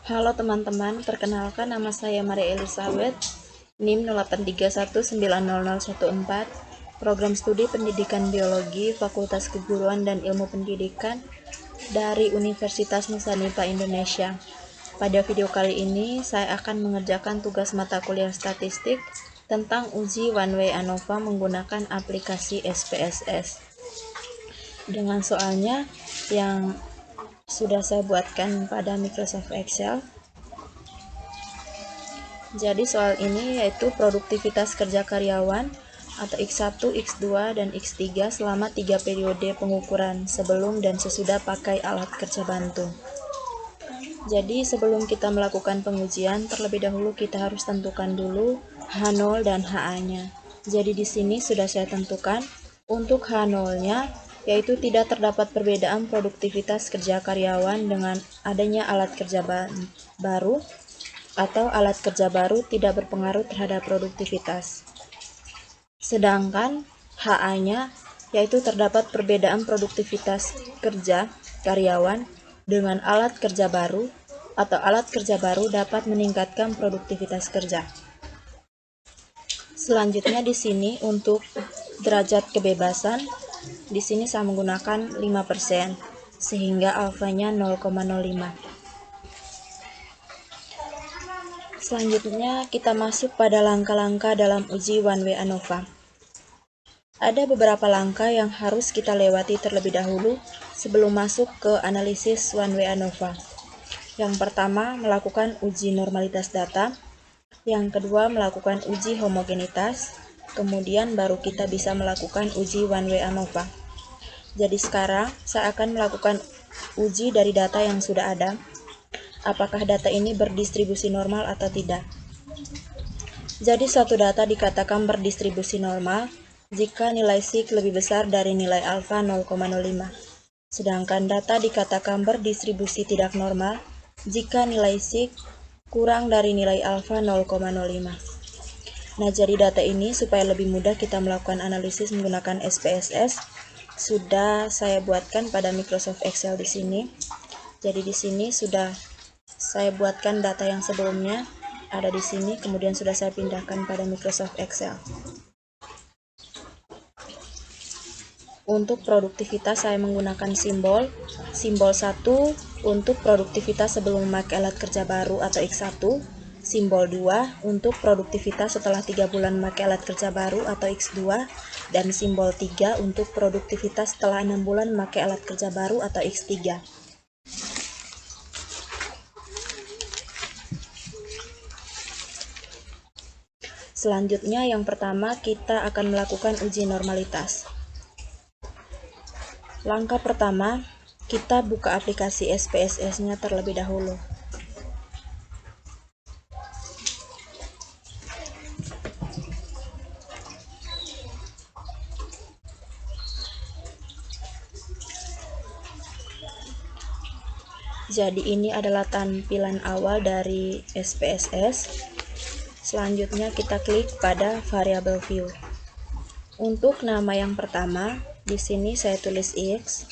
Halo teman-teman, perkenalkan nama saya Maria Elizabeth, NIM 0831900014, Program Studi Pendidikan Biologi, Fakultas Keguruan dan Ilmu Pendidikan dari Universitas Nusa Nipah Indonesia. Pada video kali ini, saya akan mengerjakan tugas mata kuliah statistik tentang uji one way ANOVA menggunakan aplikasi SPSS. Dengan soalnya yang sudah saya buatkan pada Microsoft Excel. Jadi soal ini yaitu produktivitas kerja karyawan atau X1, X2, dan X3 selama 3 periode pengukuran sebelum dan sesudah pakai alat kerja bantu. Jadi sebelum kita melakukan pengujian, terlebih dahulu kita harus tentukan dulu H0 dan HA-nya. Jadi di sini sudah saya tentukan untuk H0-nya yaitu tidak terdapat perbedaan produktivitas kerja karyawan dengan adanya alat kerja baru atau alat kerja baru tidak berpengaruh terhadap produktivitas. Sedangkan HA-nya yaitu terdapat perbedaan produktivitas kerja karyawan dengan alat kerja baru atau alat kerja baru dapat meningkatkan produktivitas kerja. Selanjutnya di sini untuk derajat kebebasan, di sini saya menggunakan 5% sehingga alfanya 0,05. Selanjutnya kita masuk pada langkah-langkah dalam uji one way ANOVA. Ada beberapa langkah yang harus kita lewati terlebih dahulu sebelum masuk ke analisis one way ANOVA. Yang pertama, melakukan uji normalitas data. Yang kedua, melakukan uji homogenitas. Kemudian baru kita bisa melakukan uji one way ANOVA. Jadi sekarang saya akan melakukan uji dari data yang sudah ada. Apakah data ini berdistribusi normal atau tidak. Jadi suatu data dikatakan berdistribusi normal jika nilai sig lebih besar dari nilai alfa 0,05. Sedangkan data dikatakan berdistribusi tidak normal jika nilai sig kurang dari nilai alfa 0,05. Nah, jadi data ini supaya lebih mudah kita melakukan analisis menggunakan SPSS sudah saya buatkan pada Microsoft Excel di sini. Jadi di sini sudah saya buatkan data yang sebelumnya ada di sini, kemudian sudah saya pindahkan pada Microsoft Excel. Untuk produktivitas saya menggunakan simbol 1 untuk produktivitas sebelum memakai alat kerja baru atau X1, simbol 2 untuk produktivitas setelah 3 bulan memakai alat kerja baru atau X2, dan simbol 3 untuk produktivitas setelah 6 bulan memakai alat kerja baru atau X3. Selanjutnya yang pertama kita akan melakukan uji normalitas. Langkah pertama, kita buka aplikasi SPSS-nya terlebih dahulu. Jadi ini adalah tampilan awal dari SPSS. Selanjutnya kita klik pada variable view. Untuk nama yang pertama, di sini saya tulis X.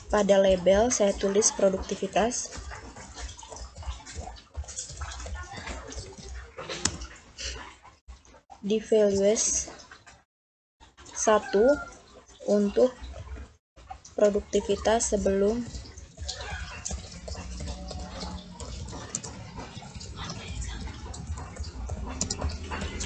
Pada label saya tulis produktivitas. Di values 1 untuk produktivitas sebelum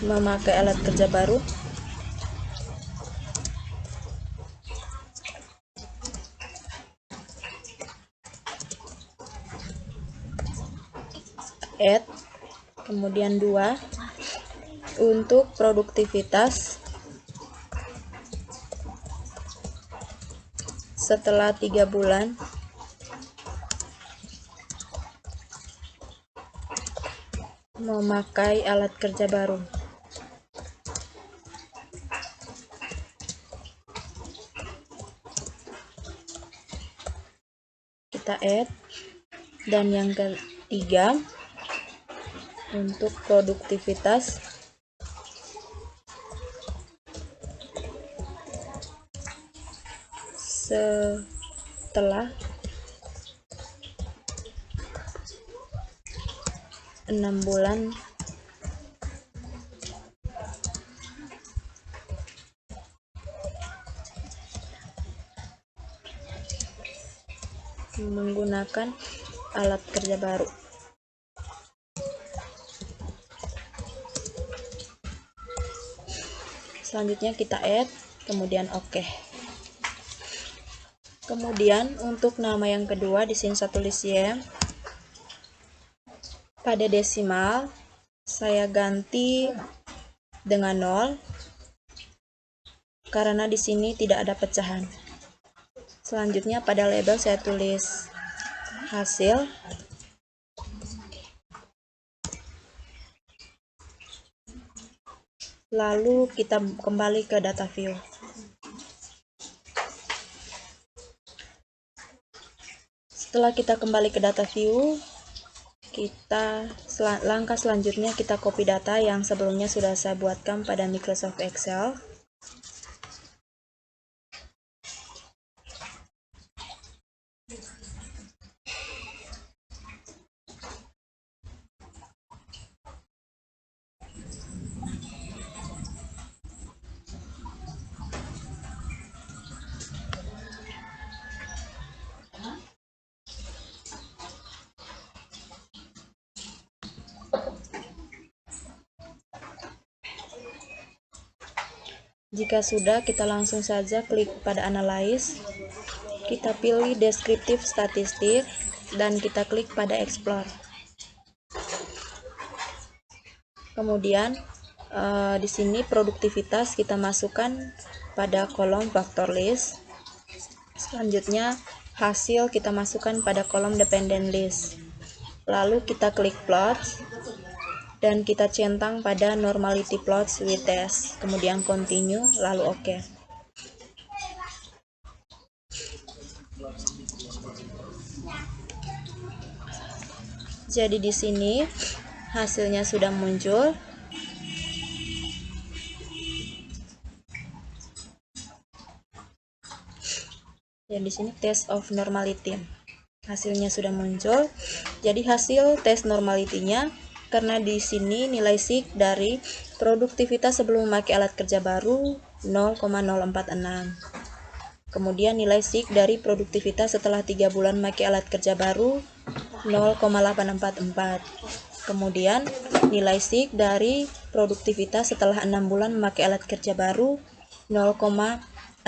memakai alat kerja baru. Add, kemudian 2 untuk produktivitas setelah 3 bulan memakai alat kerja baru. Kita add, dan yang ketiga untuk produktivitas setelah 6 bulan menggunakan alat kerja baru. Selanjutnya kita add, kemudian oke. Kemudian untuk nama yang kedua di sini saya tulis Y. Pada desimal saya ganti dengan 0 karena di sini tidak ada pecahan. Selanjutnya pada label saya tulis hasil. Lalu kita kembali ke data view. Setelah kita kembali ke data view, langkah selanjutnya kita copy data yang sebelumnya sudah saya buatkan pada Microsoft Excel. Jika sudah, kita langsung saja klik pada Analyze, kita pilih Descriptive Statistik, dan kita klik pada Explore. Kemudian di sini produktivitas kita masukkan pada kolom Factor List. Selanjutnya hasil kita masukkan pada kolom Dependent List. Lalu kita klik Plots dan kita centang pada Normality Plots with Test, kemudian Continue, lalu OK. Jadi di sini hasilnya sudah muncul. Dan di sini Test of Normality. Hasilnya sudah muncul. Jadi hasil tes normality-nya, karena di sini nilai SIG dari produktivitas sebelum memakai alat kerja baru 0,046. Kemudian nilai SIG dari produktivitas setelah 3 bulan memakai alat kerja baru 0,844. Kemudian nilai SIG dari produktivitas setelah 6 bulan memakai alat kerja baru 0,605.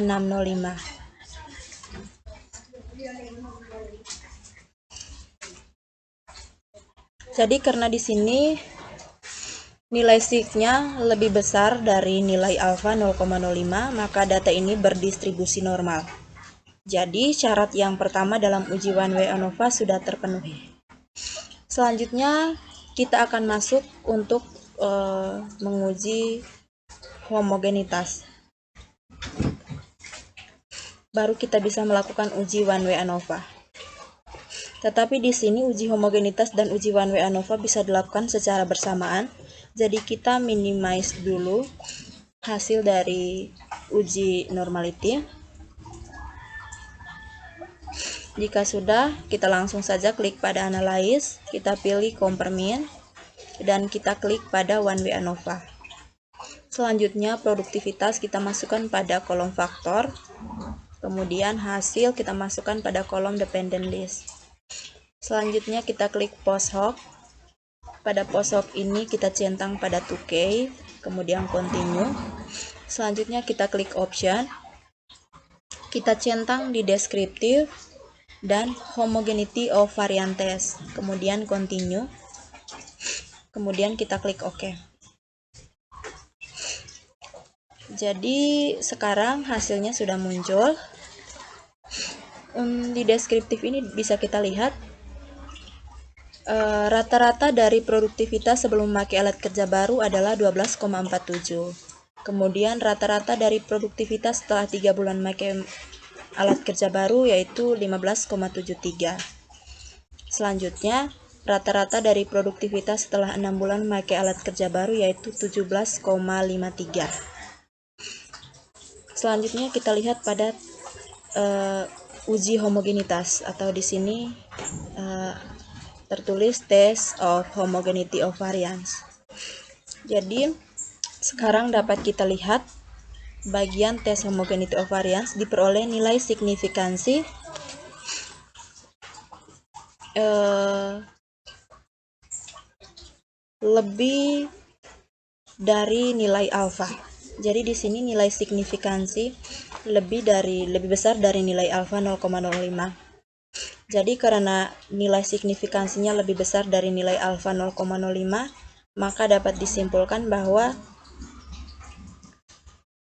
Jadi karena di sini nilai SIG-nya lebih besar dari nilai alfa 0,05, maka data ini berdistribusi normal. Jadi syarat yang pertama dalam uji One Way ANOVA sudah terpenuhi. Selanjutnya kita akan masuk untuk menguji homogenitas. Baru kita bisa melakukan uji One Way ANOVA. Tetapi di sini uji homogenitas dan uji One Way ANOVA bisa dilakukan secara bersamaan. Jadi kita minimize dulu hasil dari uji normality. Jika sudah, kita langsung saja klik pada Analyze, kita pilih Compare Mean, dan kita klik pada One Way ANOVA. Selanjutnya produktivitas kita masukkan pada kolom faktor. Kemudian hasil kita masukkan pada kolom Dependent List. Selanjutnya kita klik Post Hoc. Pada Post Hoc ini kita centang pada 2K, kemudian Continue. Selanjutnya kita klik Option. Kita centang di Descriptive dan Homogeneity of Variances, kemudian Continue. Kemudian kita klik OK. Jadi sekarang hasilnya sudah muncul. Di deskriptif ini bisa kita lihat rata-rata dari produktivitas sebelum memakai alat kerja baru adalah 12,47. Kemudian rata-rata dari produktivitas setelah 3 bulan memakai alat kerja baru yaitu 15,73. Selanjutnya rata-rata dari produktivitas setelah 6 bulan memakai alat kerja baru yaitu 17,53. Selanjutnya kita lihat pada uji homogenitas, atau di sini tertulis test of homogeneity of variance. Jadi sekarang dapat kita lihat bagian tes homogeneity of variance diperoleh nilai signifikansi lebih dari nilai alfa. Jadi di sini nilai signifikansi lebih besar dari nilai alfa 0,05. Jadi karena nilai signifikansinya lebih besar dari nilai alfa 0,05, maka dapat disimpulkan bahwa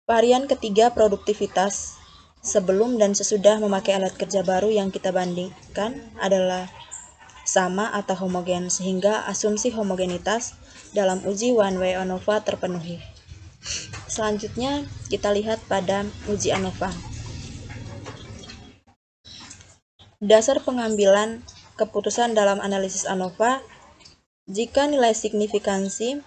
varian ketiga produktivitas sebelum dan sesudah memakai alat kerja baru yang kita bandingkan adalah sama atau homogen, sehingga asumsi homogenitas dalam uji one way ANOVA terpenuhi. Selanjutnya kita lihat pada uji ANOVA. Dasar pengambilan keputusan dalam analisis ANOVA: jika nilai signifikansi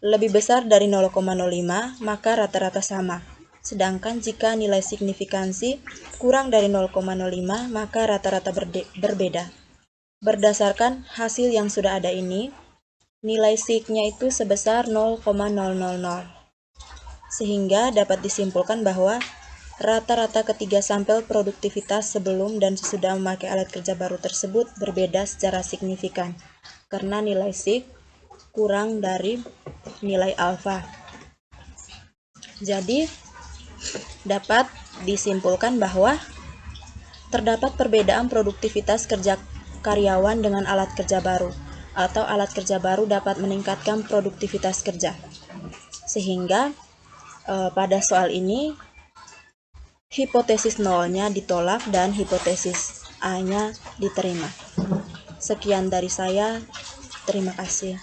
lebih besar dari 0,05, maka rata-rata sama. Sedangkan jika nilai signifikansi kurang dari 0,05, maka rata-rata berbeda. Berdasarkan hasil yang sudah ada ini, nilai sig-nya itu sebesar 0,000. Sehingga dapat disimpulkan bahwa rata-rata ketiga sampel produktivitas sebelum dan sesudah memakai alat kerja baru tersebut berbeda secara signifikan, karena nilai sig kurang dari nilai alfa. Jadi dapat disimpulkan bahwa terdapat perbedaan produktivitas kerja karyawan dengan alat kerja baru, atau alat kerja baru dapat meningkatkan produktivitas kerja. Sehingga pada soal ini hipotesis nolnya ditolak dan hipotesis A-nya diterima. Sekian dari saya. Terima kasih.